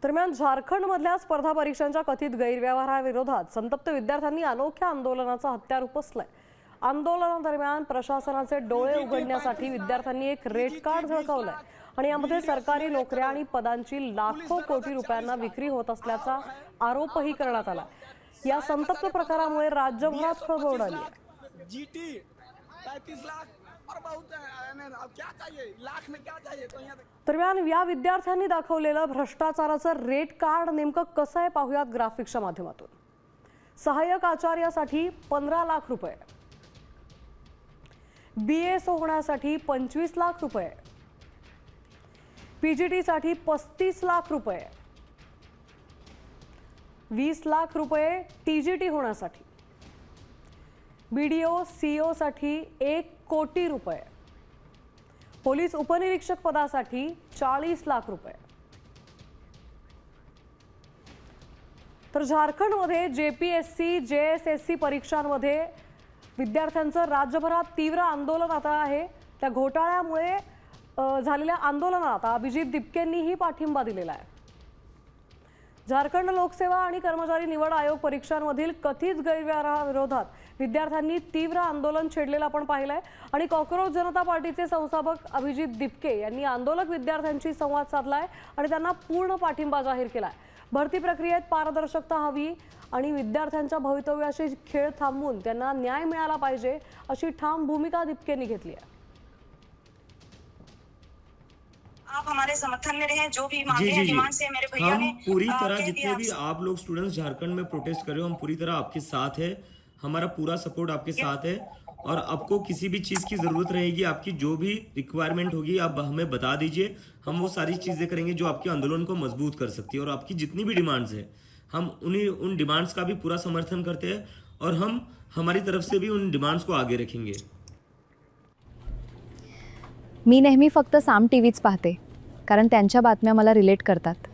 दरम्यान झारखंडमधल्या स्पर्धा परीक्षांच्या कथित गैरव्यवहाराविरोधात संतप्त विद्यार्थ्यांनी अनोख्या आंदोलनाचं हत्यार उपसलंय। आंदोलनादरम्यान प्रशासनाचे डोळे उघडण्यासाठी विद्यार्थ्यांनी एक रेड कार्ड झळकावलंय आणि यामध्ये सरकारी नोकऱ्या आणि पदांची लाखो कोटी रुपयांना विक्री होत असल्याचा आरोपही करण्यात आला। या संतप्त प्रकारामुळे राज्यभरात खळबळ उडाली आहे। जीटी 35 लाख और बहुत है, अब क्या चाहिए, लाख में क्या चाहिए। तो यहाँ दरम्यान या विद्यार्थ्यांनी दाखवलेलं भ्रष्टाचाराचं रेड कार्ड नेमकं कसं आहे पाहूयात ग्राफिक्सच्या माध्यमातून। सहाय्यक आचार्यासाठी 15 लाख रुपये, BS होण्यासाठी 25 लाख रुपये, PGT साठी 35 लाख रुपये, 20 लाख रुपये TGT होण्यासाठी, BDO CO साठी 1 कोटी रुपये, पोलीस उपनिरीक्षक पदासाठी 40 लाख रुपये। तर झारखंडमध्ये JPSC JSSC परीक्षांमध्ये विद्यार्थ्यांचं राज्यभरात तीव्र आंदोलन आता आहे। त्या घोटाळ्यामुळे झालेल्या आंदोलनात अभिजित दिपकेंनीही पाठिंबा दिलेला आहे। झारखंड लोकसेवा आणि कर्मचारी निवड आयोग परीक्षांमधील कथित गैरव्यवहाराविरोधात विद्यार्थ्यांनी तीव्र आंदोलन छेडलेलं आपण पाहिलंय आणि कॉकरोच जनता पार्टीचे संस्थापक अभिजित दिपके यांनी आंदोलक विद्यार्थ्यांशी संवाद साधलाय आणि त्यांना पूर्ण पाठिंबा जाहीर केलाय। भरती प्रक्रियेत पारदर्शकता हवी आणि विद्यार्थ्यांच्या भवितव्याशी खेळ थांबवून त्यांना न्याय मिळाला पाहिजे अशी ठाम भूमिका दिपकेंनी घेतली आहे। आप हमारे समर्थन में रहे, जो भी मांगे हैं डिमांड से मेरे भैया ने पूरी तरह जितने भी आप लोग स्टूडेंट्स झारखंड में प्रोटेस्ट कर रहे हो, हम पूरी तरह आपके साथ है। हमारा पूरा सपोर्ट आपके साथ है और आपको किसी भी चीज की जरूरत रहेगी, आपकी जो भी रिक्वायरमेंट होगी आप हमें बता दीजिए। हम वो सारी चीजें करेंगे जो आपके आंदोलन को मजबूत कर सकती है और आपकी जितनी भी डिमांड्स है हम उन डिमांड्स का भी पूरा समर्थन करते हैं और हम हमारी तरफ से भी उन डिमांड्स को आगे रखेंगे। मी नेहमी फक्त साम टीव्हीच पाहते, कारण त्यांच्या बातम्या मला रिलेट करतात।